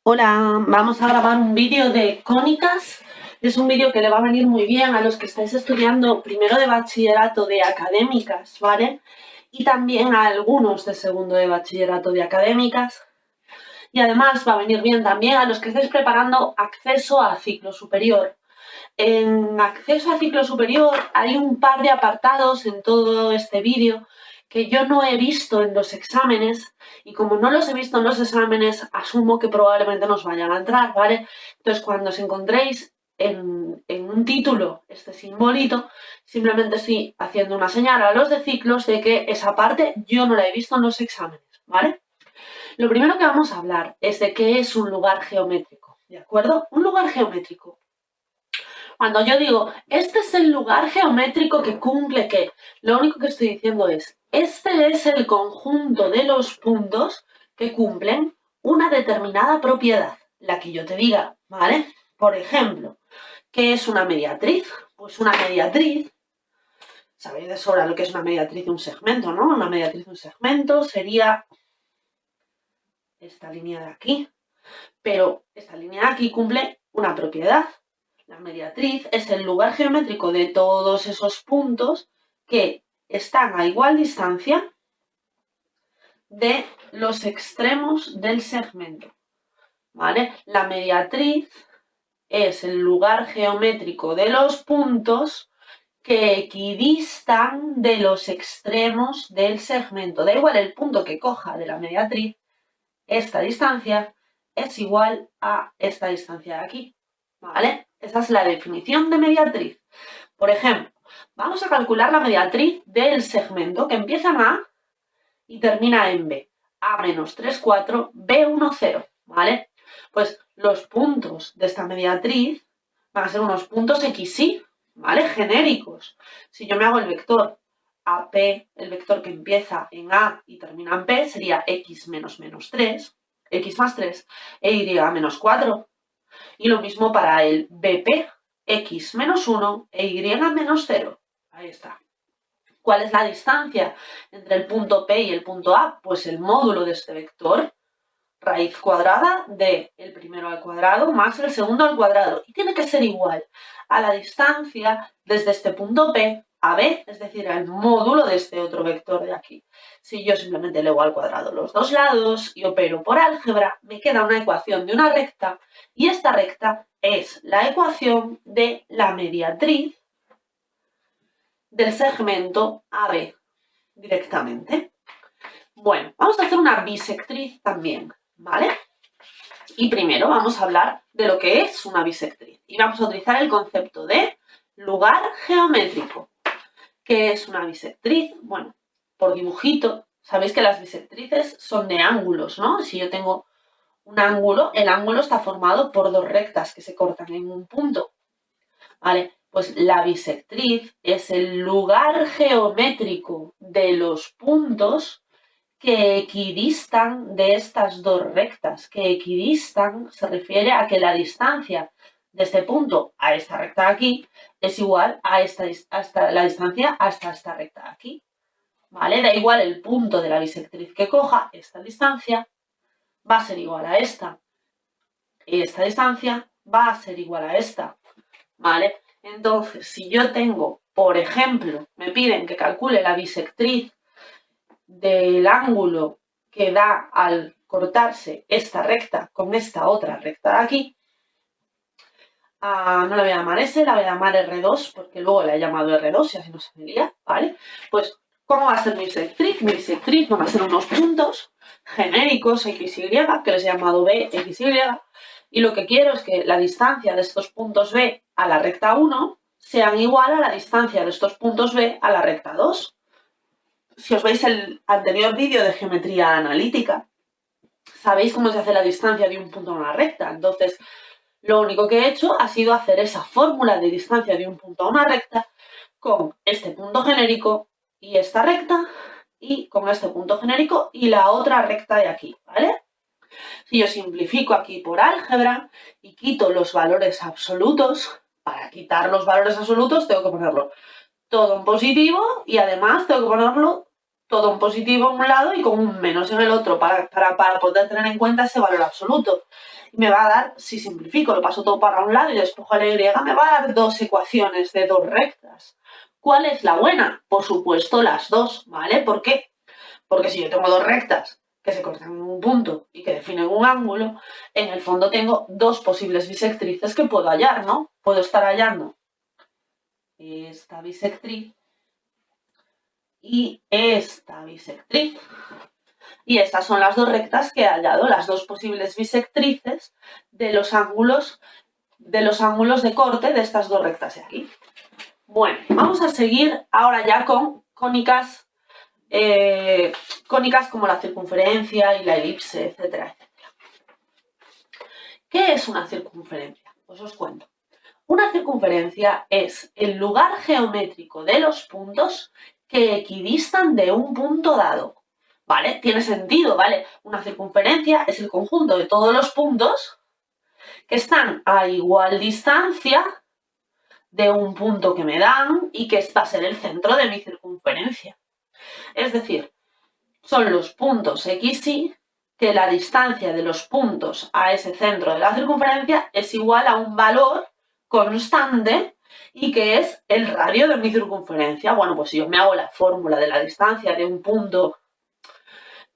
Hola, vamos a grabar un vídeo de cónicas. Es un vídeo que le va a venir muy bien a los que estáis estudiando primero de bachillerato de académicas, ¿vale? Y también a algunos de segundo de bachillerato de académicas. Y además va a venir bien también a los que estáis preparando acceso a ciclo superior. En acceso a ciclo superior hay un par de apartados en todo este vídeo que yo no he visto en los exámenes, y como no los he visto en los exámenes, asumo que probablemente nos vayan a entrar, ¿vale? Entonces, cuando os encontréis en un título este simbolito, simplemente estoy haciendo una señal a los de ciclos de que esa parte yo no la he visto en los exámenes, ¿vale? Lo primero que vamos a hablar es de qué es un lugar geométrico, ¿de acuerdo? Un lugar geométrico. Cuando yo digo, este es el lugar geométrico que cumple que, lo único que estoy diciendo es, este es el conjunto de los puntos que cumplen una determinada propiedad, la que yo te diga, ¿vale? Por ejemplo, ¿qué es una mediatriz? Pues una mediatriz, sabéis de sobra lo que es una mediatriz de un segmento, ¿no? Una mediatriz de un segmento sería esta línea de aquí, pero esta línea de aquí cumple una propiedad. La mediatriz es el lugar geométrico de todos esos puntos que están a igual distancia de los extremos del segmento, ¿vale? La mediatriz es el lugar geométrico de los puntos que equidistan de los extremos del segmento. Da igual el punto que coja de la mediatriz, esta distancia es igual a esta distancia de aquí, ¿vale? Esa es la definición de mediatriz. Por ejemplo, vamos a calcular la mediatriz del segmento que empieza en A y termina en B. A menos 3, 4, B, 1, 0, ¿vale? Pues los puntos de esta mediatriz van a ser unos puntos XY, ¿vale? Genéricos. Si yo me hago el vector AP, el vector que empieza en A y termina en P, sería X menos 3, X más 3, e Y menos 4. Y lo mismo para el BP, X menos 1 e Y menos 0. Ahí está. ¿Cuál es la distancia entre el punto P y el punto A? Pues el módulo de este vector, raíz cuadrada de el primero al cuadrado más el segundo al cuadrado. Y tiene que ser igual a la distancia desde este punto P a B, es decir, al módulo de este otro vector de aquí. Si yo simplemente elevo al cuadrado los dos lados y opero por álgebra, me queda una ecuación de una recta, y esta recta es la ecuación de la mediatriz del segmento AB directamente. Bueno, vamos a hacer una bisectriz también, ¿vale? Y primero vamos a hablar de lo que es una bisectriz. Y vamos a utilizar el concepto de lugar geométrico. ¿Qué es una bisectriz? Bueno, por dibujito, sabéis que las bisectrices son de ángulos, ¿no? Si yo tengo un ángulo, el ángulo está formado por dos rectas que se cortan en un punto, ¿vale? Pues la bisectriz es el lugar geométrico de los puntos que equidistan de estas dos rectas. Que equidistan se refiere a que la distancia de este punto a esta recta de aquí es igual a la distancia hasta esta recta de aquí, ¿vale? Da igual el punto de la bisectriz que coja, esta distancia va a ser igual a esta. Y esta distancia va a ser igual a esta, ¿vale? Entonces, si yo tengo, por ejemplo, me piden que calcule la bisectriz del ángulo que da al cortarse esta recta con esta otra recta de aquí, no la voy a llamar S, la voy a llamar R2, porque luego la he llamado R2 y así no se me lía, ¿vale? Pues, ¿cómo va a ser mi bisectriz? Mi bisectriz van a ser unos puntos genéricos X, Y, que les he llamado B, X, y lo que quiero es que la distancia de estos puntos B a la recta 1 sean igual a la distancia de estos puntos B a la recta 2. Si os veis el anterior vídeo de geometría analítica, sabéis cómo se hace la distancia de un punto a una recta. Entonces, lo único que he hecho ha sido hacer esa fórmula de distancia de un punto a una recta con este punto genérico y esta recta, y con este punto genérico y la otra recta de aquí, ¿vale? Si yo simplifico aquí por álgebra y quito los valores absolutos, para quitar los valores absolutos tengo que ponerlo todo en positivo, y además tengo que ponerlo todo en positivo en un lado y con un menos en el otro para poder tener en cuenta ese valor absoluto. y me va a dar, si simplifico, lo paso todo para un lado y despojo a la y, me va a dar dos ecuaciones de dos rectas. ¿Cuál es la buena? Por supuesto, las dos, ¿vale? ¿Por qué? Porque si yo tengo dos rectas que se cortan en un punto y que definen un ángulo, en el fondo tengo dos posibles bisectrices que puedo hallar, ¿no? Puedo estar hallando esta bisectriz y esta bisectriz. Y estas son las dos rectas que he hallado, las dos posibles bisectrices de los ángulos de corte de estas dos rectas de aquí. Bueno, vamos a seguir ahora ya con cónicas como la circunferencia y la elipse, etcétera, etcétera. ¿Qué es una circunferencia? Pues os cuento. Una circunferencia es el lugar geométrico de los puntos que equidistan de un punto dado. ¿Vale? Tiene sentido, ¿vale? Una circunferencia es el conjunto de todos los puntos que están a igual distancia de un punto que me dan y que va a ser el centro de mi circunferencia. Es decir, son los puntos X, Y, que la distancia de los puntos a ese centro de la circunferencia es igual a un valor constante y que es el radio de mi circunferencia. Bueno, pues si yo me hago la fórmula de la distancia de un punto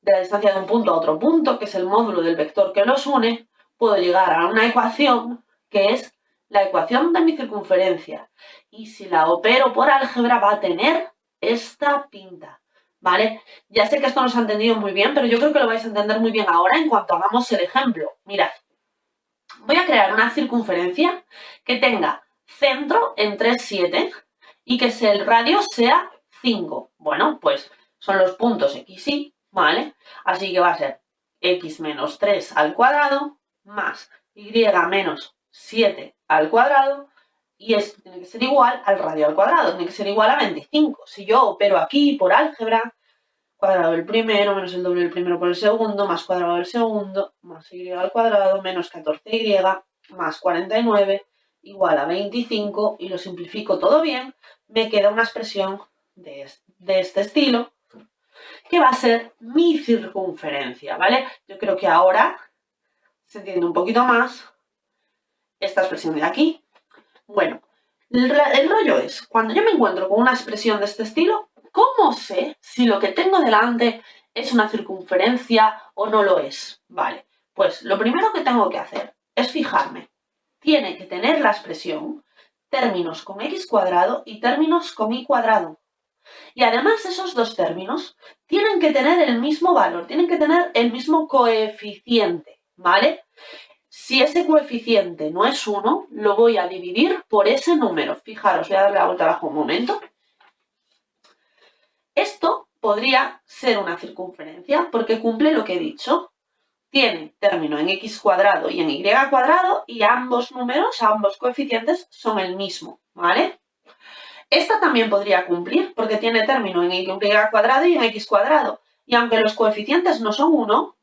a otro punto, que es el módulo del vector que los une, puedo llegar a una ecuación que es la ecuación de mi circunferencia. Y si la opero por álgebra va a tener esta pinta, ¿vale? Ya sé que esto no se ha entendido muy bien, pero yo creo que lo vais a entender muy bien ahora en cuanto hagamos el ejemplo. Mirad, voy a crear una circunferencia que tenga centro en 3, 7 y que el radio sea 5. Bueno, pues son los puntos X, Y, ¿vale? Así que va a ser X menos 3 al cuadrado más Y menos 7 al cuadrado y esto tiene que ser igual al radio al cuadrado, tiene que ser igual a 25. Si yo opero aquí por álgebra, cuadrado del primero menos el doble del primero por el segundo, más cuadrado del segundo, más Y al cuadrado, menos 14Y, más 49, igual a 25, y lo simplifico todo bien, me queda una expresión de este estilo, que va a ser mi circunferencia, ¿vale? Yo creo que ahora se entiende un poquito más esta expresión de aquí. Bueno, el rollo es, cuando yo me encuentro con una expresión de este estilo, ¿cómo sé si lo que tengo delante es una circunferencia o no lo es? Vale, pues lo primero que tengo que hacer es fijarme. Tiene que tener la expresión términos con x cuadrado y términos con y cuadrado. Y además esos dos términos tienen que tener el mismo valor, tienen que tener el mismo coeficiente, ¿vale? Si ese coeficiente no es 1, lo voy a dividir por ese número. Fijaros, voy a darle la vuelta abajo un momento. Esto podría ser una circunferencia porque cumple lo que he dicho. Tiene término en x cuadrado y en y cuadrado y ambos números, ambos coeficientes son el mismo, ¿vale? Esta también podría cumplir porque tiene término en y cuadrado y en x cuadrado. Y aunque los coeficientes no son 1,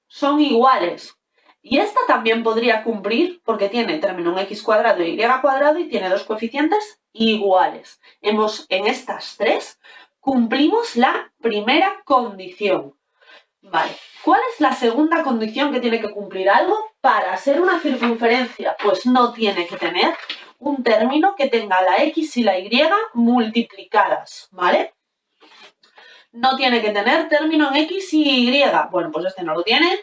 son iguales. Y esta también podría cumplir porque tiene término en x cuadrado y y cuadrado y tiene dos coeficientes iguales. En estas tres cumplimos la primera condición. Vale, ¿cuál es la segunda condición que tiene que cumplir algo para ser una circunferencia? Pues no tiene que tener un término que tenga la x y la y multiplicadas, ¿vale? No tiene que tener término en x y y. Bueno, pues este no lo tiene,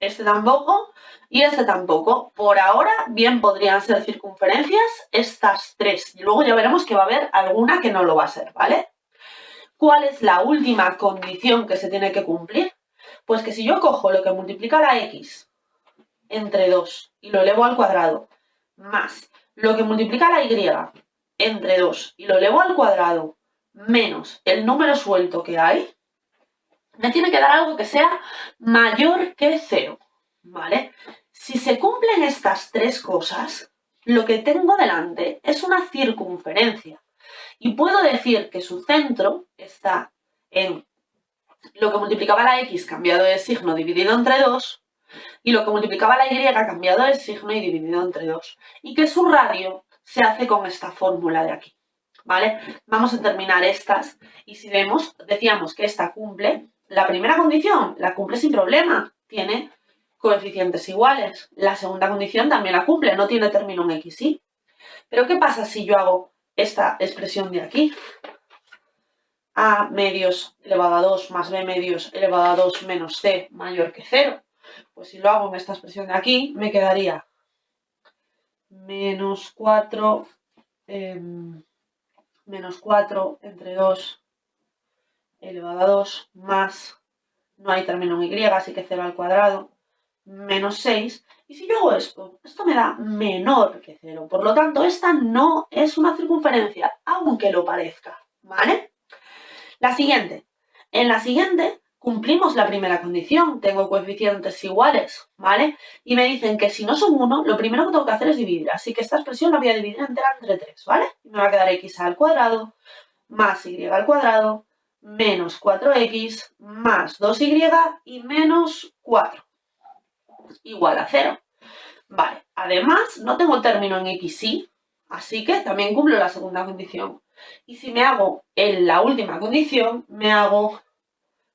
este tampoco y este tampoco. Por ahora, bien podrían ser circunferencias estas tres. Y luego ya veremos que va a haber alguna que no lo va a ser, ¿vale? ¿Cuál es la última condición que se tiene que cumplir? Pues que si yo cojo lo que multiplica la x entre 2 y lo elevo al cuadrado, más lo que multiplica la y entre 2 y lo elevo al cuadrado, menos el número suelto que hay, me tiene que dar algo que sea mayor que 0, ¿vale? Si se cumplen estas tres cosas, lo que tengo delante es una circunferencia. Y puedo decir que su centro está en lo que multiplicaba la x cambiado de signo dividido entre 2 y lo que multiplicaba la y cambiado de signo y dividido entre 2. Y que su radio se hace con esta fórmula de aquí, ¿vale? Vamos a terminar estas y si vemos, decíamos que esta cumple la primera condición, la cumple sin problema. Tiene coeficientes iguales. La segunda condición también la cumple, no tiene término en x, y. Pero ¿qué pasa si yo hago esta expresión de aquí? A medios elevado a 2 más b medios elevado a 2 menos c mayor que 0. Pues si lo hago en esta expresión de aquí, me quedaría menos 4 entre 2 elevado a 2 más, no hay término en y, así que 0 al cuadrado, menos 6. Y si yo hago esto me da menor que 0. Por lo tanto, esta no es una circunferencia, aunque lo parezca, ¿vale? La siguiente. En la siguiente cumplimos la primera condición. Tengo coeficientes iguales, ¿vale? Y me dicen que si no son 1, lo primero que tengo que hacer es dividir. Así que esta expresión la voy a dividir entera entre 3, ¿vale? Y me va a quedar x al cuadrado más y al cuadrado menos 4x más 2y y menos 4 igual a 0. Vale, además no tengo término en x, y, así que también cumplo la segunda condición. Y si me hago en la última condición, me hago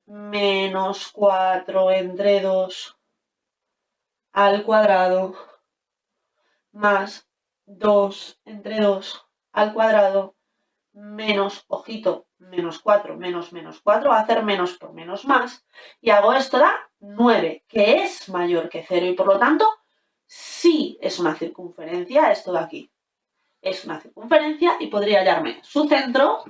menos 4 entre 2 al cuadrado más 2 entre 2 al cuadrado menos, ojito, menos 4 menos menos 4 va a hacer menos por menos más. Y hago esto, da 9, que es mayor que 0 y por lo tanto sí es una circunferencia esto de aquí. Es una circunferencia y podría hallarme su centro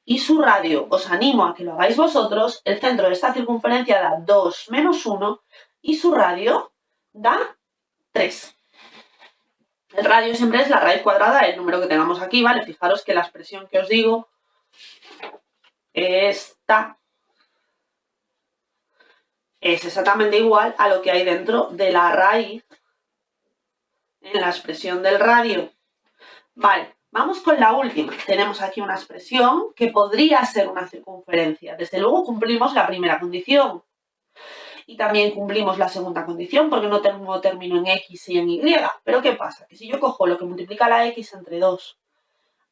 y su radio. Os animo a que lo hagáis vosotros. El centro de esta circunferencia da 2 menos 1 y su radio da 3. El radio siempre es la raíz cuadrada del número que tengamos aquí, ¿vale? Fijaros que la expresión que os digo, esta, es exactamente igual a lo que hay dentro de la raíz en la expresión del radio. Vale, vamos con la última. Tenemos aquí una expresión que podría ser una circunferencia. Desde luego cumplimos la primera condición. Y también cumplimos la segunda condición porque no tengo término en x y en y. Pero ¿qué pasa? Que si yo cojo lo que multiplica la x entre 2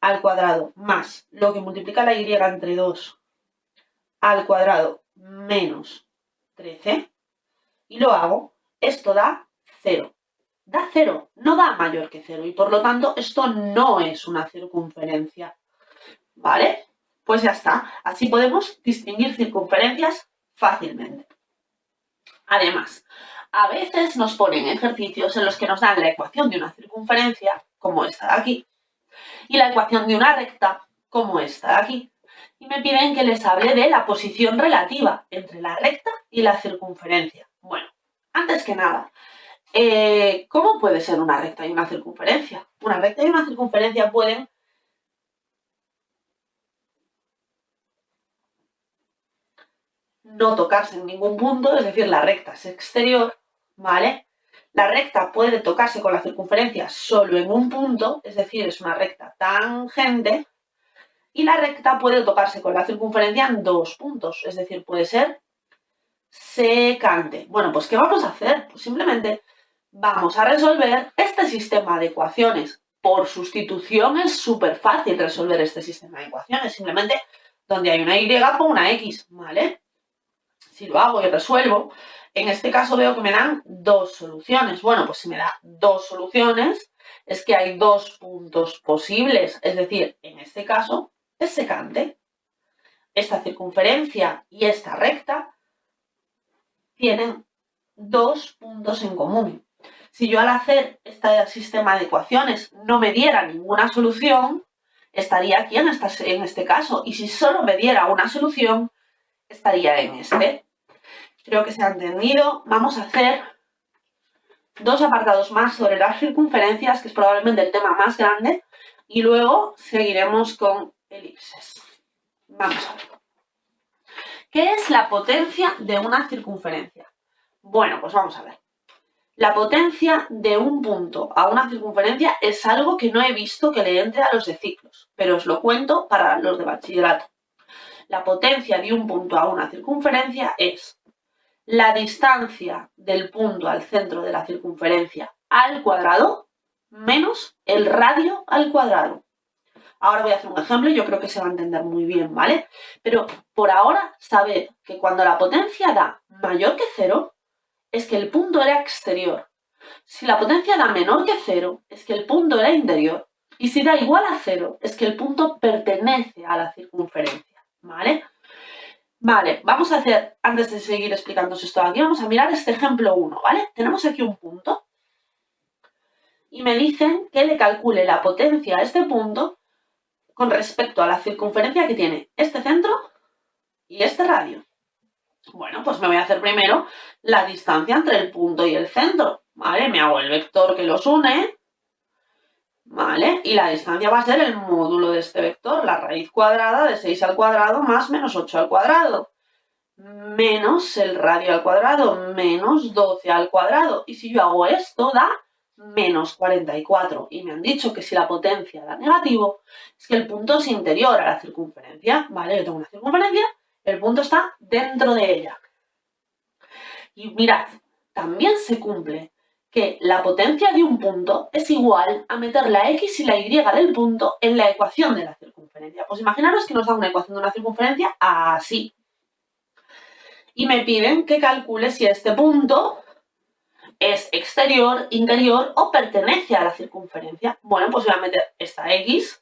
al cuadrado más lo que multiplica la y entre 2 al cuadrado menos 13 y lo hago, esto da 0. Da 0, no da mayor que 0 y por lo tanto esto no es una circunferencia. ¿Vale? Pues ya está. Así podemos distinguir circunferencias fácilmente. Además, a veces nos ponen ejercicios en los que nos dan la ecuación de una circunferencia, como esta de aquí, y la ecuación de una recta, como esta de aquí. Y me piden que les hable de la posición relativa entre la recta y la circunferencia. Bueno, antes que nada, ¿cómo puede ser una recta y una circunferencia? Una recta y una circunferencia pueden no tocarse en ningún punto, es decir, la recta es exterior, ¿vale? La recta puede tocarse con la circunferencia solo en un punto, es decir, es una recta tangente, y la recta puede tocarse con la circunferencia en 2 puntos, es decir, puede ser secante. Bueno, pues ¿qué vamos a hacer? Pues simplemente vamos a resolver este sistema de ecuaciones. Por sustitución es súper fácil resolver este sistema de ecuaciones, simplemente donde hay una y pongo una x, ¿vale? Si lo hago y resuelvo, en este caso veo que me dan 2 soluciones. Bueno, pues si me da 2 soluciones, es que hay 2 puntos posibles. Es decir, en este caso, es secante. Esta circunferencia y esta recta tienen 2 puntos en común. Si yo al hacer este sistema de ecuaciones no me diera ninguna solución, estaría aquí en este caso. Y si solo me diera una solución, estaría en este. Creo que se ha entendido. Vamos a hacer 2 apartados más sobre las circunferencias, que es probablemente el tema más grande, y luego seguiremos con elipses. Vamos a ver. ¿Qué es la potencia de una circunferencia? Bueno, pues vamos a ver. La potencia de un punto a una circunferencia es algo que no he visto que le entre a los de ciclos, pero os lo cuento para los de bachillerato. La potencia de un punto a una circunferencia es la distancia del punto al centro de la circunferencia al cuadrado menos el radio al cuadrado. Ahora voy a hacer un ejemplo y yo creo que se va a entender muy bien, ¿vale? Pero por ahora sabed que cuando la potencia da mayor que 0, es que el punto era exterior. Si la potencia da menor que 0, es que el punto era interior. Y si da igual a 0, es que el punto pertenece a la circunferencia, ¿vale? Vale, vamos a hacer, antes de seguir explicándoos esto aquí, vamos a mirar este ejemplo 1, ¿vale? Tenemos aquí un punto y me dicen que le calcule la potencia a este punto con respecto a la circunferencia que tiene este centro y este radio. Bueno, pues me voy a hacer primero la distancia entre el punto y el centro, ¿vale? Me hago el vector que los une, ¿vale? Y la distancia va a ser el módulo de este vector, la raíz cuadrada de 6 al cuadrado más menos 8 al cuadrado, menos el radio al cuadrado, menos 12 al cuadrado. Y si yo hago esto, da menos 44. Y me han dicho que si la potencia da negativo, es que el punto es interior a la circunferencia, ¿vale? Yo tengo una circunferencia, el punto está dentro de ella. Y mirad, también se cumple que la potencia de un punto es igual a meter la x y la y del punto en la ecuación de la circunferencia. Pues imaginaros que nos da una ecuación de una circunferencia así. Y me piden que calcule si este punto es exterior, interior o pertenece a la circunferencia. Bueno, pues voy a meter esta x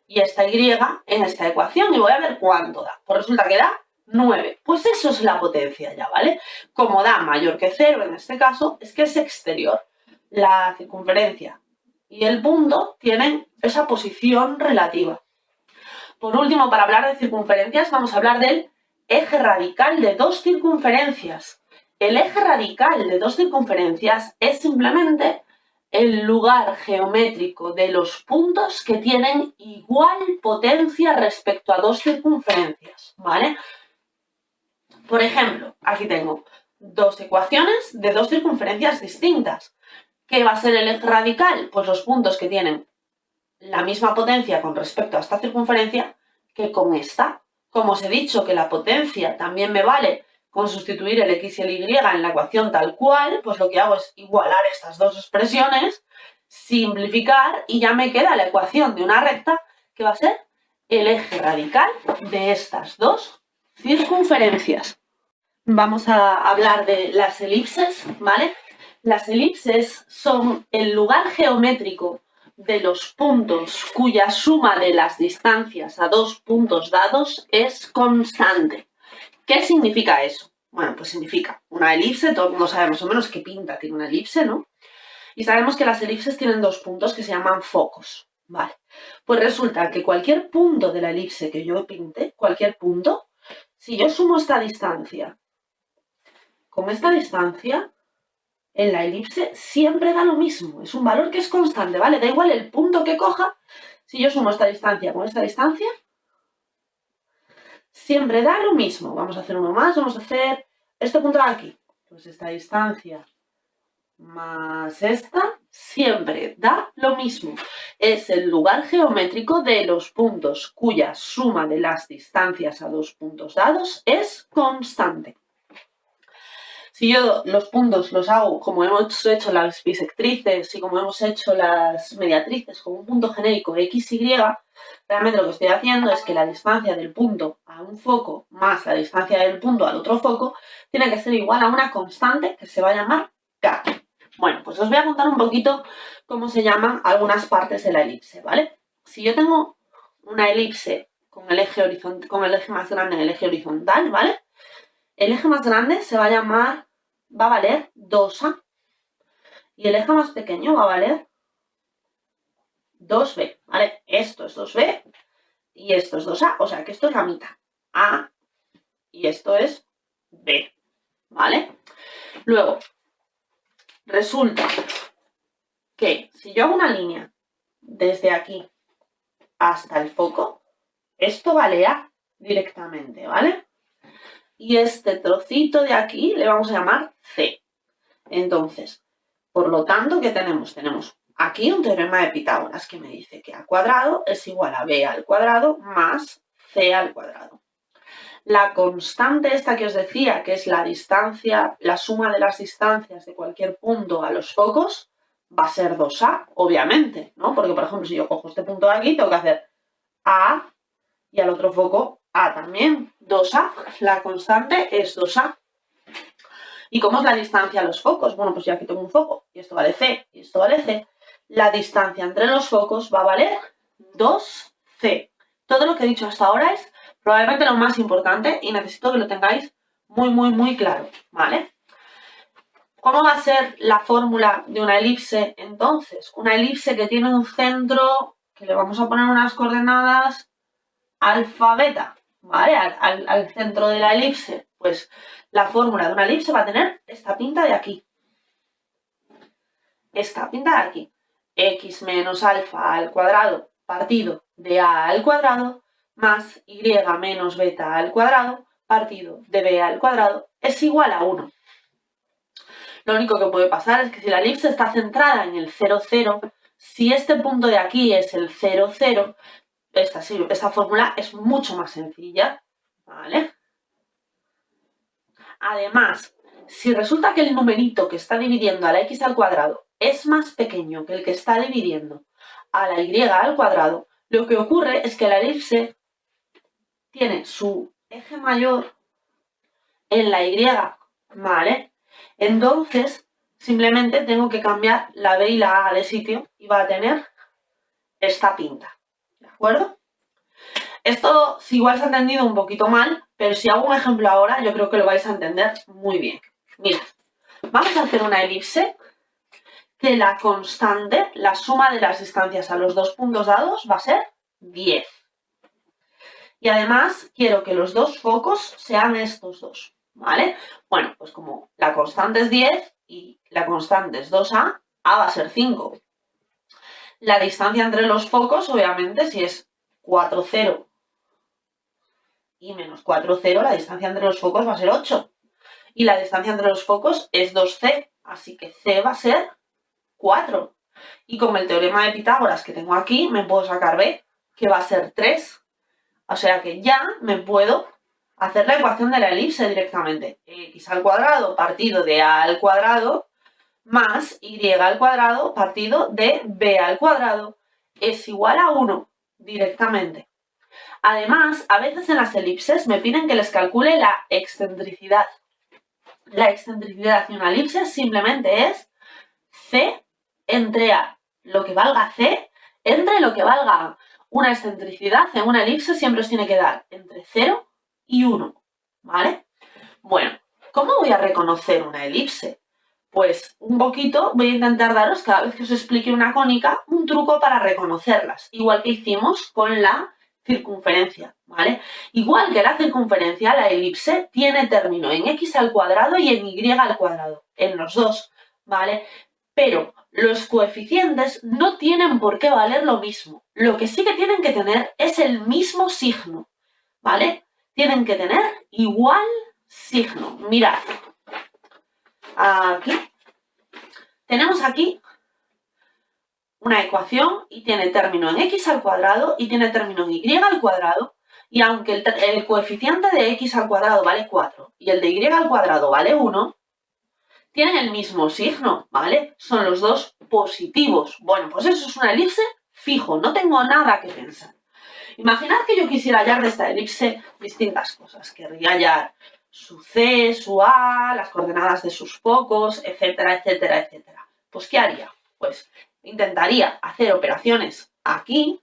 y esta y en esta ecuación y voy a ver cuánto da. Pues resulta que da 9. Pues eso es la potencia ya, ¿vale? Como da mayor que 0 en este caso, es que es exterior. La circunferencia y el punto tienen esa posición relativa. Por último, para hablar de circunferencias, vamos a hablar del eje radical de dos circunferencias. El eje radical de dos circunferencias es simplemente el lugar geométrico de los puntos que tienen igual potencia respecto a dos circunferencias, ¿vale? Por ejemplo, aquí tengo dos ecuaciones de dos circunferencias distintas. ¿Qué va a ser el eje radical? Pues los puntos que tienen la misma potencia con respecto a esta circunferencia que con esta. Como os he dicho que la potencia también me vale con sustituir el x y el y en la ecuación tal cual, pues lo que hago es igualar estas dos expresiones, simplificar y ya me queda la ecuación de una recta que va a ser el eje radical de estas dos circunferencias. Vamos a hablar de las elipses, ¿vale? Las elipses son el lugar geométrico de los puntos cuya suma de las distancias a dos puntos dados es constante. ¿Qué significa eso? Bueno, pues significa una elipse, todo el mundo sabe más o menos qué pinta tiene una elipse, ¿no? Y sabemos que las elipses tienen dos puntos que se llaman focos, ¿vale? Pues resulta que cualquier punto de la elipse que yo pinte, cualquier punto, si yo sumo esta distancia con esta distancia, en la elipse siempre da lo mismo, es un valor que es constante, ¿vale? Da igual el punto que coja, si yo sumo esta distancia con esta distancia, siempre da lo mismo. Vamos a hacer uno más, vamos a hacer este punto de aquí. Pues esta distancia más esta siempre da lo mismo. Es el lugar geométrico de los puntos cuya suma de las distancias a dos puntos dados es constante. Si yo los puntos los hago como hemos hecho las bisectrices y como hemos hecho las mediatrices con un punto genérico x, y, realmente lo que estoy haciendo es que la distancia del punto a un foco más la distancia del punto al otro foco tiene que ser igual a una constante que se va a llamar k. Bueno, pues os voy a contar un poquito cómo se llaman algunas partes de la elipse, ¿vale? Si yo tengo una elipse con el eje más grande en el eje horizontal, ¿vale? El eje más grande se va a llamar, va a valer 2A y el eje más pequeño va a valer 2B, ¿vale? Esto es 2B y esto es 2A, o sea que esto es la mitad, A y esto es B, ¿vale? Luego, resulta que si yo hago una línea desde aquí hasta el foco, esto vale A directamente, ¿vale? Y este trocito de aquí le vamos a llamar C. Entonces, por lo tanto, ¿qué tenemos? Tenemos aquí un teorema de Pitágoras que me dice que A cuadrado es igual a B al cuadrado más C al cuadrado. La constante esta que os decía, que es la distancia, la suma de las distancias de cualquier punto a los focos, va a ser 2A, obviamente, ¿no? Porque, por ejemplo, si yo cojo este punto de aquí, tengo que hacer A y al otro foco A también, 2A. La constante es 2A. ¿Y cómo es la distancia a los focos? Bueno, pues yo aquí tengo un foco y esto vale C y esto vale C. La distancia entre los focos va a valer 2C. Todo lo que he dicho hasta ahora es probablemente lo más importante y necesito que lo tengáis muy claro, ¿vale? ¿Cómo va a ser la fórmula de una elipse entonces? Una elipse que tiene un centro, que le vamos a poner unas coordenadas alfa, beta, ¿vale? Al centro de la elipse, pues la fórmula de una elipse va a tener esta pinta de aquí. Esta pinta de aquí. X menos alfa al cuadrado partido de a al cuadrado más y menos beta al cuadrado partido de b al cuadrado es igual a 1. Lo único que puede pasar es que si la elipse está centrada en el 0, 0, si este punto de aquí es el 0, 0, esta fórmula es mucho más sencilla, ¿vale? Además, si resulta que el numerito que está dividiendo a la x al cuadrado es más pequeño que el que está dividiendo a la y al cuadrado, lo que ocurre es que la elipse tiene su eje mayor en la y, ¿vale? Entonces, simplemente tengo que cambiar la b y la a de sitio y va a tener esta pinta, ¿de acuerdo? Esto igual se ha entendido un poquito mal, pero si hago un ejemplo ahora, yo creo que lo vais a entender muy bien. Mira, vamos a hacer una elipse que la constante, la suma de las distancias a los dos puntos dados va a ser 10. Y además quiero que los dos focos sean estos dos, ¿vale? Bueno, pues como la constante es 10 y la constante es 2a, a va a ser 5. La distancia entre los focos, obviamente, si es 4, 0 y menos 4, 0, la distancia entre los focos va a ser 8. Y la distancia entre los focos es 2c, así que c va a ser 4. Y con el teorema de Pitágoras que tengo aquí, me puedo sacar b, que va a ser 3. O sea que ya me puedo hacer la ecuación de la elipse directamente. X al cuadrado partido de a al cuadrado más y al cuadrado partido de b al cuadrado es igual a 1 directamente. Además, a veces en las elipses me piden que les calcule la excentricidad. La excentricidad de una elipse simplemente es c entre a. Lo que valga c entre lo que valga a. Una excentricidad en una elipse siempre os tiene que dar entre 0 y 1, ¿vale? Bueno, ¿cómo voy a reconocer una elipse? Pues un poquito voy a intentar daros, cada vez que os explique una cónica, un truco para reconocerlas, igual que hicimos con la circunferencia, ¿vale? Igual que la circunferencia, la elipse tiene término en x al cuadrado y en y al cuadrado, en los dos, ¿vale? Pero los coeficientes no tienen por qué valer lo mismo. Lo que sí que tienen que tener es el mismo signo, ¿vale? Tienen que tener igual signo. Mirad. Aquí. Tenemos aquí una ecuación y tiene término en x al cuadrado y tiene término en y al cuadrado. Y aunque el coeficiente de x al cuadrado vale 4 y el de y al cuadrado vale 1, tienen el mismo signo, ¿vale? Son los dos positivos. Bueno, pues eso es una elipse fijo, no tengo nada que pensar. Imaginad que yo quisiera hallar de esta elipse distintas cosas. Querría hallar su C, su A, las coordenadas de sus focos, etcétera, etcétera, etcétera. Pues, ¿qué haría? Pues intentaría hacer operaciones aquí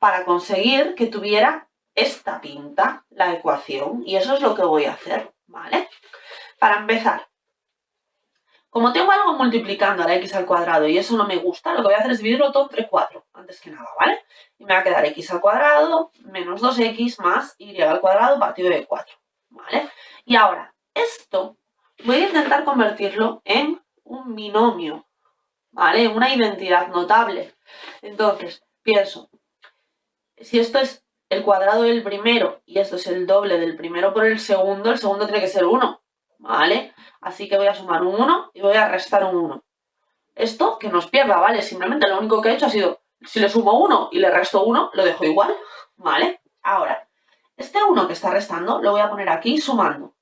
para conseguir que tuviera esta pinta, la ecuación, y eso es lo que voy a hacer, ¿vale? Para empezar, como tengo algo multiplicando a la x al cuadrado y eso no me gusta, lo que voy a hacer es dividirlo todo entre 4, antes que nada, ¿vale? Y me va a quedar x al cuadrado menos 2x más y al cuadrado partido de 4, ¿vale? Y ahora, esto voy a intentar convertirlo en un binomio, ¿vale? Una identidad notable. Entonces, pienso, si esto es el cuadrado del primero y esto es el doble del primero por el segundo tiene que ser 1, ¿vale? Así que voy a sumar un 1 y voy a restar un 1. Esto que no os pierda, ¿vale? Simplemente lo único que he hecho ha sido, si le sumo 1 y le resto 1, lo dejo igual, ¿vale? Ahora, este 1 que está restando lo voy a poner aquí sumando.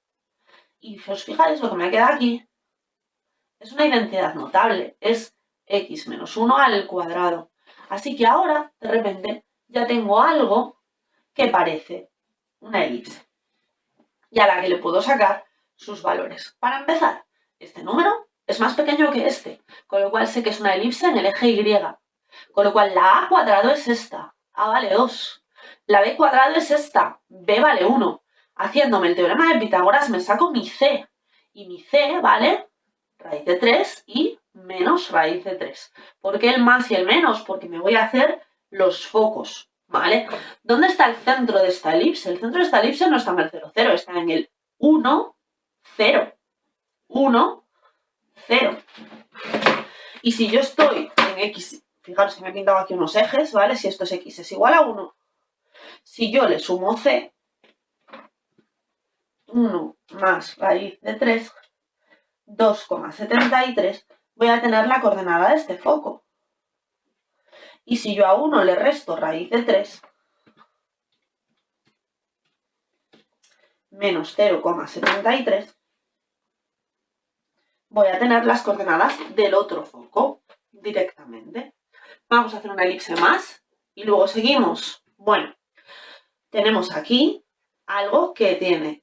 Y si os fijáis, lo que me queda aquí es una identidad notable, es x menos 1 al cuadrado. Así que ahora, de repente, ya tengo algo que parece una elipse y a la que le puedo sacar sus valores. Para empezar, este número es más pequeño que este, con lo cual sé que es una elipse en el eje Y. Con lo cual la A cuadrado es esta, A vale 2. La B cuadrado es esta, B vale 1. Haciéndome el teorema de Pitágoras me saco mi C. Y mi C vale raíz de 3 y menos raíz de 3. ¿Por qué el más y el menos? Porque me voy a hacer los focos, ¿vale? ¿Dónde está el centro de esta elipse? El centro de esta elipse no está en el 0, 0, está en el 1, 0. 1, 0. Y si yo estoy en X, fijaros que me he pintado aquí unos ejes, ¿vale? Si esto es X es igual a 1. Si yo le sumo C, 1 más raíz de 3, 2,73, voy a tener la coordenada de este foco. Y si yo a 1 le resto raíz de 3, menos 0,73, voy a tener las coordenadas del otro foco directamente. Vamos a hacer una elipse más y luego seguimos. Bueno, tenemos aquí algo que tiene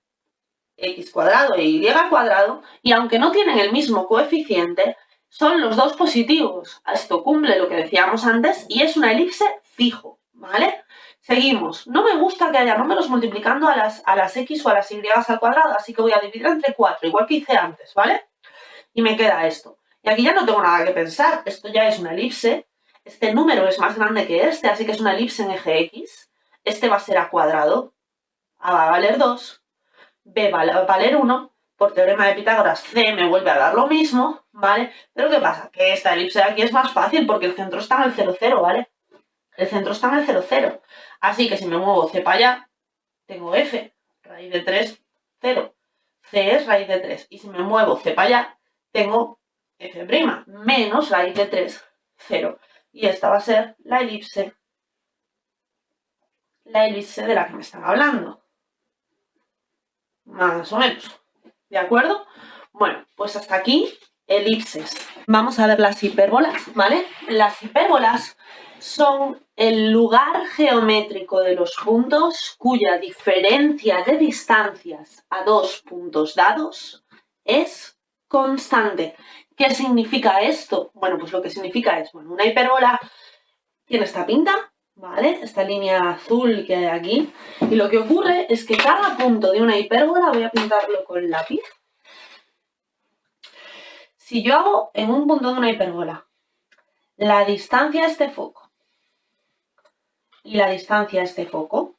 x cuadrado e y cuadrado, y aunque no tienen el mismo coeficiente, son los dos positivos. Esto cumple lo que decíamos antes y es una elipse fijo, ¿vale? Seguimos. No me gusta que haya números multiplicando a las x o a las y al cuadrado, así que voy a dividir entre 4, igual que hice antes, ¿vale? Y me queda esto. Y aquí ya no tengo nada que pensar. Esto ya es una elipse. Este número es más grande que este, así que es una elipse en eje X. Este va a ser a cuadrado. A va a valer 2. B va a valer 1. Por teorema de Pitágoras, C me vuelve a dar lo mismo, ¿vale? Pero ¿qué pasa? Que esta elipse de aquí es más fácil porque el centro está en el 0, 0, ¿vale? El centro está en el 0, 0. Así que si me muevo C para allá, tengo F, raíz de 3, 0. C es raíz de 3. Y si me muevo C para allá, tengo F' menos raíz de 3, 0. Y esta va a ser la elipse de la que me están hablando. Más o menos. ¿De acuerdo? Bueno, pues hasta aquí elipses. Vamos a ver las hipérbolas, ¿vale? Las hipérbolas son el lugar geométrico de los puntos cuya diferencia de distancias a dos puntos dados es constante. ¿Qué significa esto? Bueno, pues lo que significa es, bueno, una hipérbola tiene esta pinta, ¿vale? Esta línea azul que hay aquí. Y lo que ocurre es que cada punto de una hipérbola, voy a pintarlo con lápiz. Si yo hago en un punto de una hipérbola la distancia a este foco y la distancia a este foco,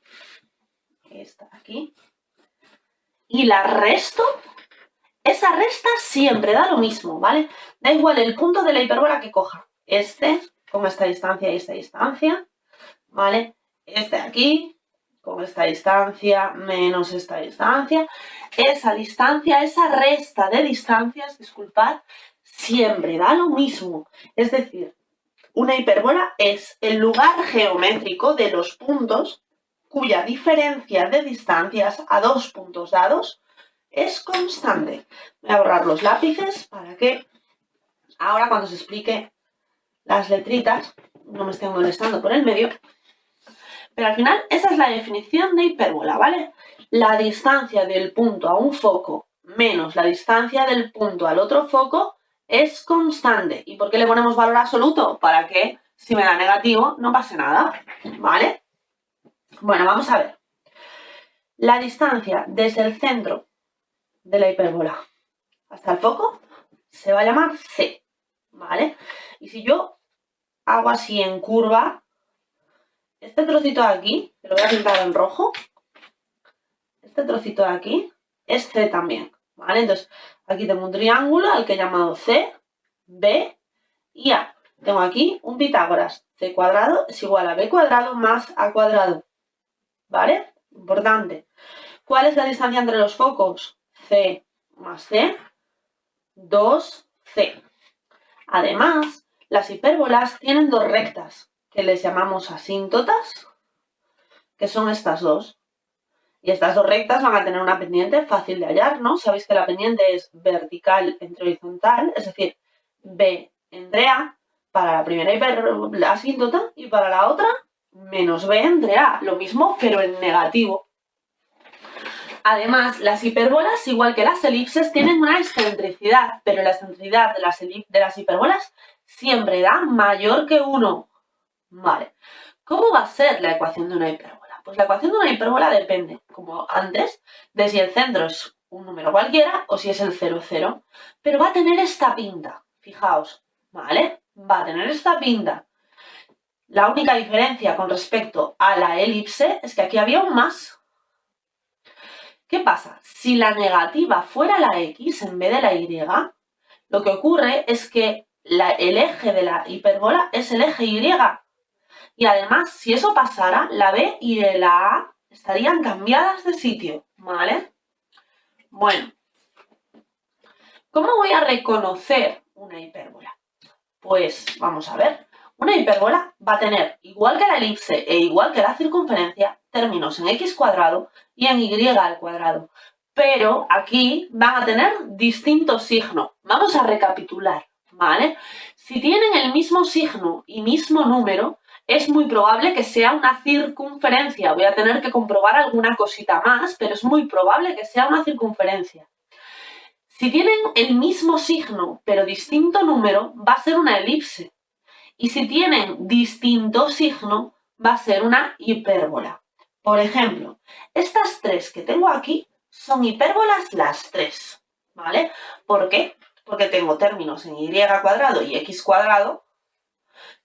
que está aquí, y la resto, esa resta siempre da lo mismo, ¿vale? Da igual el punto de la hipérbola que coja. Este con esta distancia y esta distancia, ¿vale? Este aquí con esta distancia menos esta distancia. Esa distancia, esa resta de distancias, disculpad, siempre da lo mismo. Es decir, una hipérbola es el lugar geométrico de los puntos cuya diferencia de distancias a dos puntos dados es constante. Voy a borrar los lápices para que ahora cuando se explique las letritas no me estén molestando por el medio. Pero al final esa es la definición de hipérbola, ¿vale? La distancia del punto a un foco menos la distancia del punto al otro foco es constante. ¿Y por qué le ponemos valor absoluto? Para que si me da negativo no pase nada, ¿vale? Bueno, vamos a ver. La distancia desde el centro de la hipérbola hasta el foco se va a llamar C, ¿vale? Y si yo hago así en curva, este trocito de aquí, que lo voy a pintar en rojo, este trocito de aquí es C también, ¿vale? Entonces, aquí tengo un triángulo al que he llamado C, B y A. Tengo aquí un Pitágoras. C cuadrado es igual a B cuadrado más A cuadrado, ¿vale? Importante. ¿Cuál es la distancia entre los focos? C más C, 2C. Además, las hipérbolas tienen dos rectas, que les llamamos asíntotas, que son estas dos. Y estas dos rectas van a tener una pendiente fácil de hallar, ¿no? Sabéis que la pendiente es vertical entre horizontal, es decir, B entre A para la primera hipérbola asíntota y para la otra menos B entre A. Lo mismo, pero en negativo. Además, las hipérbolas, igual que las elipses, tienen una excentricidad, pero la excentricidad de las hipérbolas siempre da mayor que 1. Vale. ¿Cómo va a ser la ecuación de una hipérbola? Pues la ecuación de una hipérbola depende, como antes, de si el centro es un número cualquiera o si es el 0, 0. Pero va a tener esta pinta, fijaos, ¿vale? Va a tener esta pinta. La única diferencia con respecto a la elipse es que aquí había un más. ¿Qué pasa? Si la negativa fuera la x en vez de la y, lo que ocurre es que el eje de la hipérbola es el eje y. Y además, si eso pasara, la b y la a estarían cambiadas de sitio, ¿vale? Bueno, ¿cómo voy a reconocer una hipérbola? Pues vamos a ver. Una hipérbola va a tener, igual que la elipse e igual que la circunferencia, términos en x cuadrado y en y al cuadrado. Pero aquí van a tener distinto signo. Vamos a recapitular, ¿vale? Si tienen el mismo signo y mismo número, es muy probable que sea una circunferencia. Voy a tener que comprobar alguna cosita más, pero es muy probable que sea una circunferencia. Si tienen el mismo signo, pero distinto número, va a ser una elipse. Y si tienen distinto signo, va a ser una hipérbola. Por ejemplo, estas tres que tengo aquí son hipérbolas las tres, ¿vale? ¿Por qué? Porque tengo términos en y cuadrado y x cuadrado,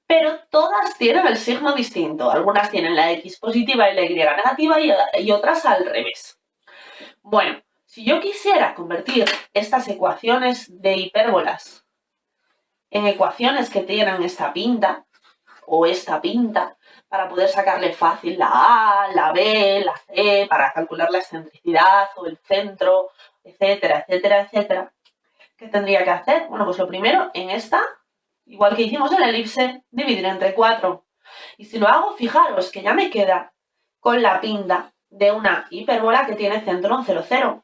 pero todas tienen el signo distinto. Algunas tienen la x positiva y la y negativa y otras al revés. Bueno, si yo quisiera convertir estas ecuaciones de hipérbolas en ecuaciones que tienen esta pinta o esta pinta, para poder sacarle fácil la A, la B, la C, para calcular la excentricidad o el centro, etcétera, etcétera, etcétera, ¿qué tendría que hacer? Bueno, pues lo primero, en esta, igual que hicimos en la elipse, dividir entre 4. Y si lo hago, fijaros que ya me queda con la pinta de una hipérbola que tiene centro en 0, 0.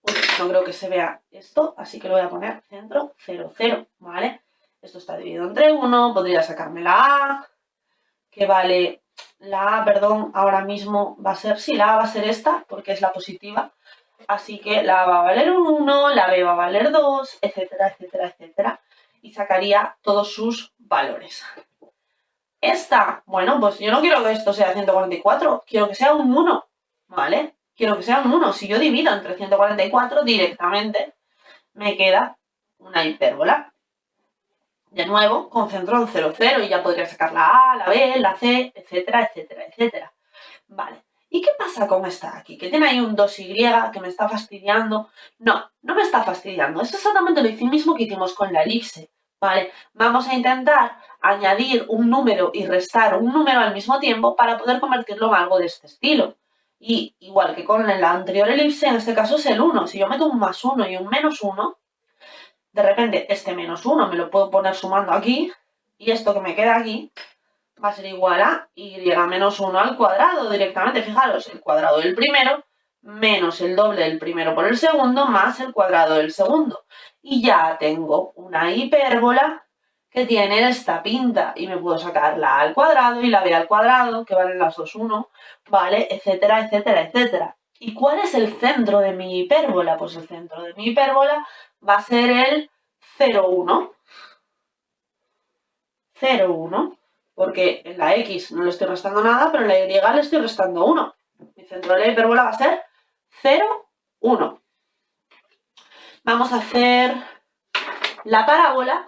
Uy, no creo que se vea esto, así que lo voy a poner centro 0, 0, ¿vale? Esto está dividido entre 1, podría sacarme la A, que vale, la A, perdón, ahora mismo va a ser, sí, la A va a ser esta, porque es la positiva, así que la A va a valer un 1, la B va a valer 2, etcétera, etcétera, etcétera, y sacaría todos sus valores. Esta, bueno, pues yo no quiero que esto sea 144, quiero que sea un 1, ¿vale? Quiero que sea un 1. Si yo divido entre 144, directamente me queda una hipérbola. De nuevo, con centro en 0, 0 y ya podría sacar la A, la B, la C, etcétera, etcétera, etcétera. Vale. ¿Y qué pasa con esta aquí? Que tiene ahí un 2y que me está fastidiando. No, no me está fastidiando. Es exactamente lo mismo que hicimos con la elipse. ¿Vale? Vamos a intentar añadir un número y restar un número al mismo tiempo para poder convertirlo en algo de este estilo. Y igual que con la anterior elipse, en este caso es el 1. Si yo meto un más 1 y un menos 1, de repente este menos 1 me lo puedo poner sumando aquí y esto que me queda aquí va a ser igual a y menos 1 al cuadrado directamente. Fijaros, el cuadrado del primero menos el doble del primero por el segundo más el cuadrado del segundo. Y ya tengo una hipérbola que tiene esta pinta y me puedo sacar la A al cuadrado y la B al cuadrado, que valen las dos 1, ¿vale? Etcétera, etcétera, etcétera. ¿Y cuál es el centro de mi hipérbola? Pues el centro de mi hipérbola va a ser el 0, 1. 0, 1. Porque en la X no le estoy restando nada, pero en la Y le estoy restando 1. Mi centro de la hipérbola va a ser 0, 1. Vamos a hacer la parábola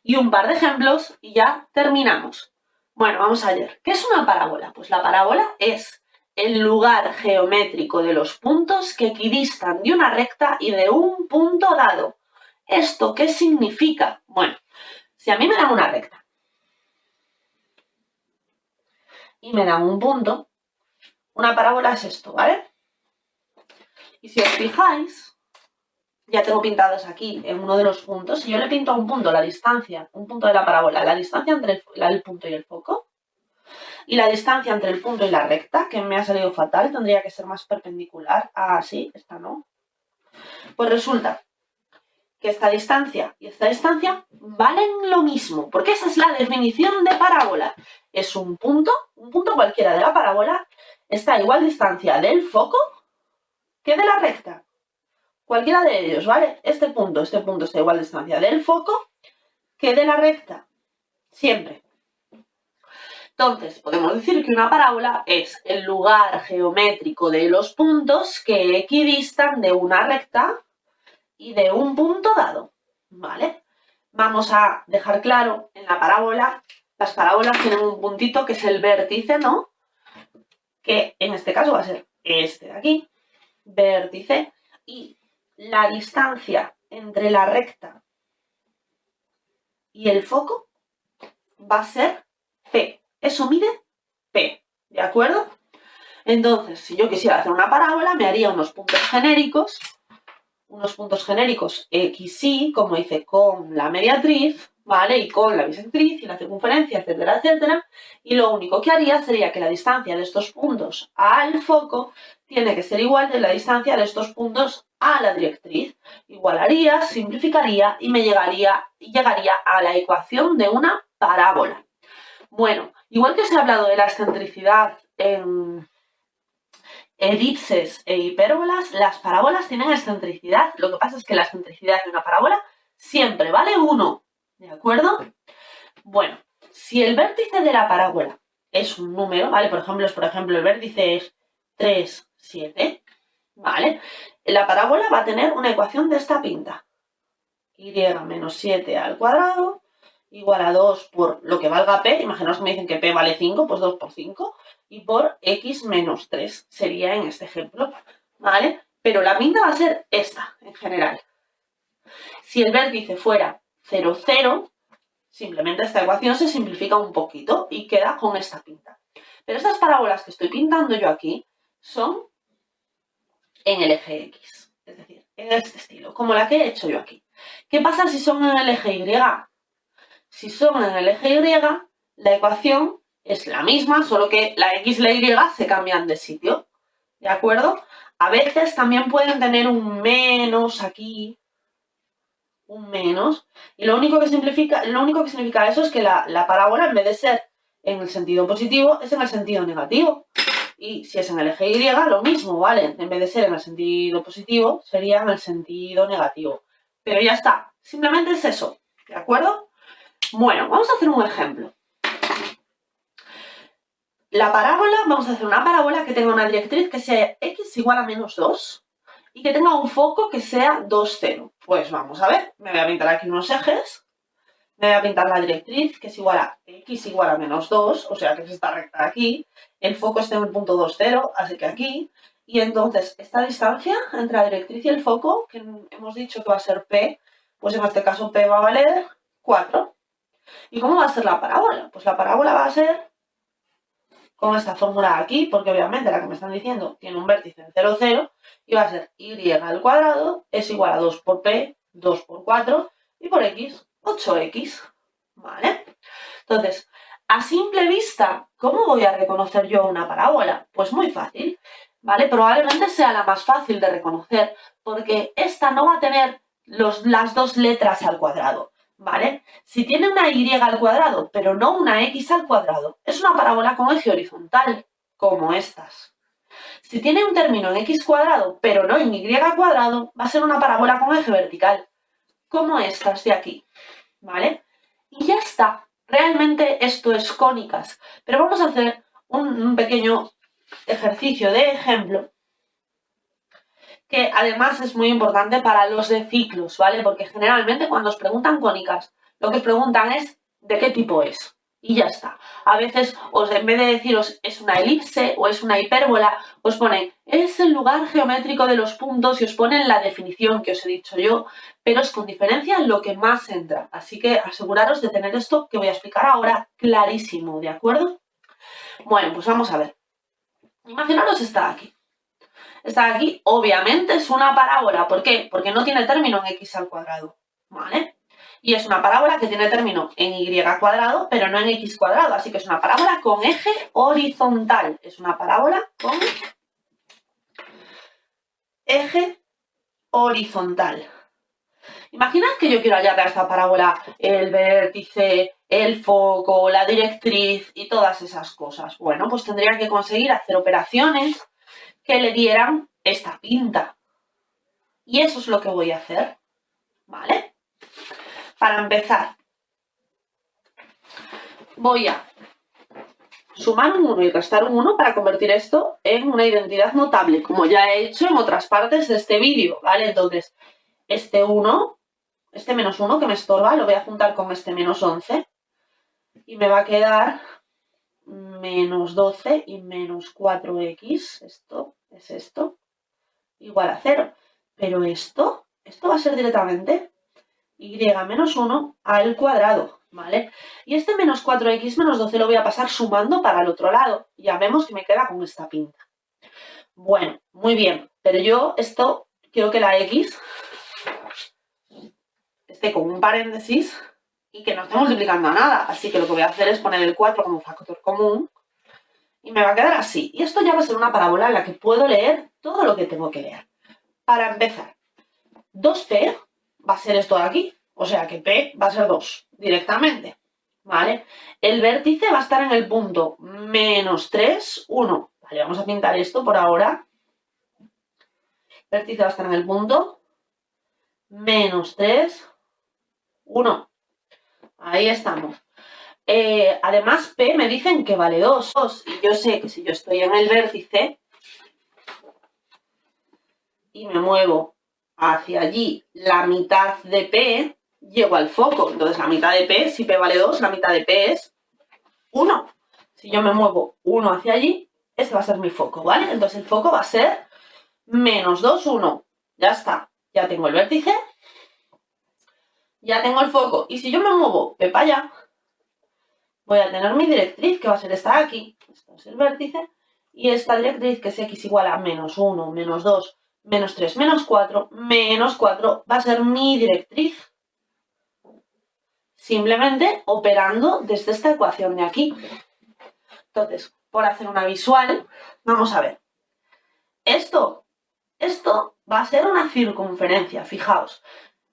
y un par de ejemplos y ya terminamos. Bueno, vamos a ver. ¿Qué es una parábola? Pues la parábola es el lugar geométrico de los puntos que equidistan de una recta y de un punto dado. ¿Esto qué significa? Bueno, si a mí me dan una recta y me dan un punto, una parábola es esto, ¿vale? Y si os fijáis, ya tengo pintados aquí en uno de los puntos. Si yo le pinto a un punto la distancia, un punto de la parábola, la distancia entre el punto y el foco, y la distancia entre el punto y la recta, que me ha salido fatal, tendría que ser más perpendicular. Ah, sí, esta no. Pues resulta que esta distancia y esta distancia valen lo mismo, porque esa es la definición de parábola. Es un punto cualquiera de la parábola, está a igual distancia del foco que de la recta. Cualquiera de ellos, ¿vale? Este punto está a igual distancia del foco que de la recta. Siempre. Entonces, podemos decir que una parábola es el lugar geométrico de los puntos que equidistan de una recta y de un punto dado, ¿vale? Vamos a dejar claro, en la parábola, las parábolas tienen un puntito que es el vértice, ¿no? Que en este caso va a ser este de aquí, vértice, y la distancia entre la recta y el foco va a ser P. Eso mide P, ¿de acuerdo? Entonces, si yo quisiera hacer una parábola, me haría unos puntos genéricos X, Y, como dice, con la mediatriz, ¿vale? Y con la bisectriz y la circunferencia, etcétera, etcétera. Y lo único que haría sería que la distancia de estos puntos al foco tiene que ser igual de la distancia de estos puntos a la directriz. Igualaría, simplificaría y me llegaría a la ecuación de una parábola. Bueno, igual que os he hablado de la excentricidad en elipses e hipérbolas, las parábolas tienen excentricidad. Lo que pasa es que la excentricidad de una parábola siempre vale 1, ¿de acuerdo? Bueno, si el vértice de la parábola es un número, ¿vale? Por ejemplo, el vértice es 3, 7, ¿vale? La parábola va a tener una ecuación de esta pinta. Y menos 7 al cuadrado igual a 2 por lo que valga P. Imaginaos que me dicen que P vale 5, pues 2 por 5. Y por X menos 3 sería en este ejemplo, ¿vale? Pero la pinta va a ser esta, en general. Si el vértice fuera 0, 0, simplemente esta ecuación se simplifica un poquito y queda con esta pinta. Pero estas parábolas que estoy pintando yo aquí son en el eje X, es decir, en este estilo, como la que he hecho yo aquí. ¿Qué pasa si son en el eje Y? Si son en el eje Y, la ecuación es la misma, solo que la X y la Y se cambian de sitio, ¿de acuerdo? A veces también pueden tener un menos aquí, un menos, y lo único que significa eso es que la parábola, en vez de ser en el sentido positivo, es en el sentido negativo. Y si es en el eje Y, lo mismo, ¿vale? En vez de ser en el sentido positivo, sería en el sentido negativo. Pero ya está, simplemente es eso, ¿de acuerdo? Bueno, vamos a hacer un ejemplo. Vamos a hacer una parábola que tenga una directriz que sea X igual a menos 2 y que tenga un foco que sea 2, 0. Pues vamos a ver, me voy a pintar aquí unos ejes, me voy a pintar la directriz que es igual a X igual a menos 2, o sea que es esta recta aquí, el foco está en el punto 2, 0, así que aquí, y entonces esta distancia entre la directriz y el foco, que hemos dicho que va a ser P, pues en este caso P va a valer 4. ¿Y cómo va a ser la parábola? Pues la parábola va a ser con esta fórmula aquí, porque obviamente la que me están diciendo tiene un vértice en 0, 0, y va a ser y al cuadrado es igual a 2 por p, 2 por 4, y por x, 8x, ¿vale? Entonces, a simple vista, ¿cómo voy a reconocer yo una parábola? Pues muy fácil, ¿vale? Probablemente sea la más fácil de reconocer, porque esta no va a tener las dos letras al cuadrado, ¿vale? Si tiene una y al cuadrado, pero no una x al cuadrado, es una parábola con eje horizontal, como estas. Si tiene un término en x cuadrado, pero no en y cuadrado, va a ser una parábola con eje vertical, como estas de aquí, ¿vale? Y ya está. Realmente esto es cónicas, pero vamos a hacer un pequeño ejercicio de ejemplo que además es muy importante para los de ciclos, ¿vale? Porque generalmente cuando os preguntan cónicas, lo que os preguntan es ¿de qué tipo es? Y ya está. A veces, en vez de deciros es una elipse o es una hipérbola, os ponen es el lugar geométrico de los puntos y os ponen la definición que os he dicho yo, pero es con diferencia lo que más entra. Así que aseguraros de tener esto que voy a explicar ahora clarísimo, ¿de acuerdo? Bueno, pues vamos a ver. Imaginaros esta aquí. Esta aquí, obviamente, es una parábola. ¿Por qué? Porque no tiene término en x al cuadrado, ¿vale? Y es una parábola que tiene término en y cuadrado, pero no en x cuadrado. Así que es una parábola con eje horizontal. Es una parábola con eje horizontal. Imaginad que yo quiero hallar a esta parábola el vértice el foco, la directriz y todas esas cosas. Bueno, pues tendría que conseguir hacer operaciones que le dieran esta pinta. Y eso es lo que voy a hacer, ¿vale? Para empezar, voy a sumar un 1 y restar un 1 para convertir esto en una identidad notable, como ya he hecho en otras partes de este vídeo, ¿vale? Entonces, este menos 1 que me estorba, lo voy a juntar con este menos 11 y me va a quedar menos 12 y menos 4x, esto es esto, igual a 0. Pero esto va a ser directamente y menos 1 al cuadrado, ¿vale? Y este menos 4x menos 12 lo voy a pasar sumando para el otro lado. Ya vemos que me queda con esta pinta. Bueno, muy bien, pero yo esto quiero que la x esté con un paréntesis y que no esté multiplicando a nada. Así que lo que voy a hacer es poner el 4 como factor común y me va a quedar así. Y esto ya va a ser una parábola en la que puedo leer todo lo que tengo que leer. Para empezar, 2p va a ser esto de aquí, o sea que p va a ser 2 directamente, ¿vale? El vértice va a estar en el punto menos 3, 1. Vale, vamos a pintar esto por ahora. El vértice va a estar en el punto menos 3, 1. Ahí estamos. Además, p me dicen que vale 2. Y yo sé que si yo estoy en el vértice y me muevo hacia allí la mitad de p, llego al foco. Entonces la mitad de p, si p vale 2, la mitad de p es 1. Si yo me muevo 1 hacia allí, este va a ser mi foco, ¿vale? Entonces el foco va a ser menos 2, 1. Ya está. Ya tengo el vértice. Ya tengo el foco. Y si yo me muevo p para allá, voy a tener mi directriz, que va a ser esta de aquí. Esto es el vértice. Y esta directriz, que es x igual a menos 1, menos 2, menos 3, menos 4, va a ser mi directriz. Simplemente operando desde esta ecuación de aquí. Entonces, por hacer una visual, vamos a ver. Esto va a ser una circunferencia, fijaos.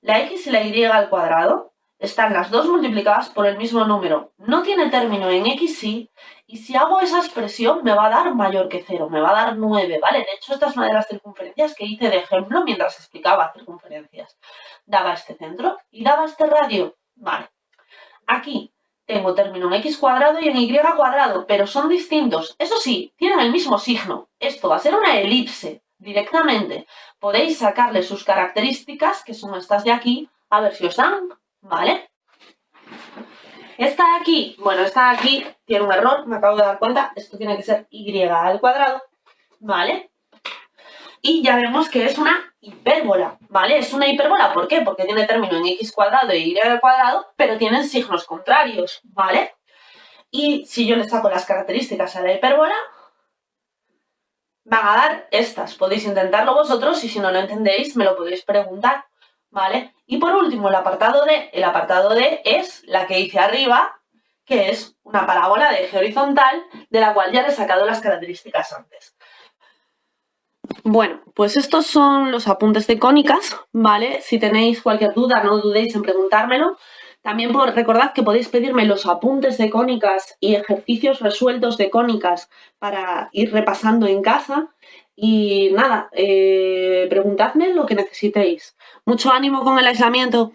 La x y la y al cuadrado están las dos multiplicadas por el mismo número. No tiene término en x, y si hago esa expresión me va a dar mayor que 0, me va a dar 9, ¿vale? De hecho, esta es una de las circunferencias que hice de ejemplo mientras explicaba circunferencias. Daba este centro y daba este radio, ¿vale? Aquí tengo término en x cuadrado y en y cuadrado, pero son distintos. Eso sí, tienen el mismo signo. Esto va a ser una elipse directamente. Podéis sacarle sus características, que son estas de aquí, a ver si os dan, ¿vale? Esta de aquí, bueno, esta de aquí tiene un error, me acabo de dar cuenta. Esto tiene que ser y al cuadrado, ¿vale? Y ya vemos que es una hipérbola, ¿vale? Es una hipérbola, ¿por qué? Porque tiene término en x cuadrado e y al cuadrado, pero tienen signos contrarios, ¿vale? Y si yo le saco las características a la hipérbola, van a dar estas. Podéis intentarlo vosotros y si no lo entendéis me lo podéis preguntar, ¿vale? Y por último, el apartado D es la que hice arriba, que es una parábola de eje horizontal, de la cual ya le he sacado las características antes. Bueno, pues estos son los apuntes de cónicas, ¿vale? Si tenéis cualquier duda, no dudéis en preguntármelo. También recordad que podéis pedirme los apuntes de cónicas y ejercicios resueltos de cónicas para ir repasando en casa. Y nada, preguntadme lo que necesitéis. Mucho ánimo con el aislamiento.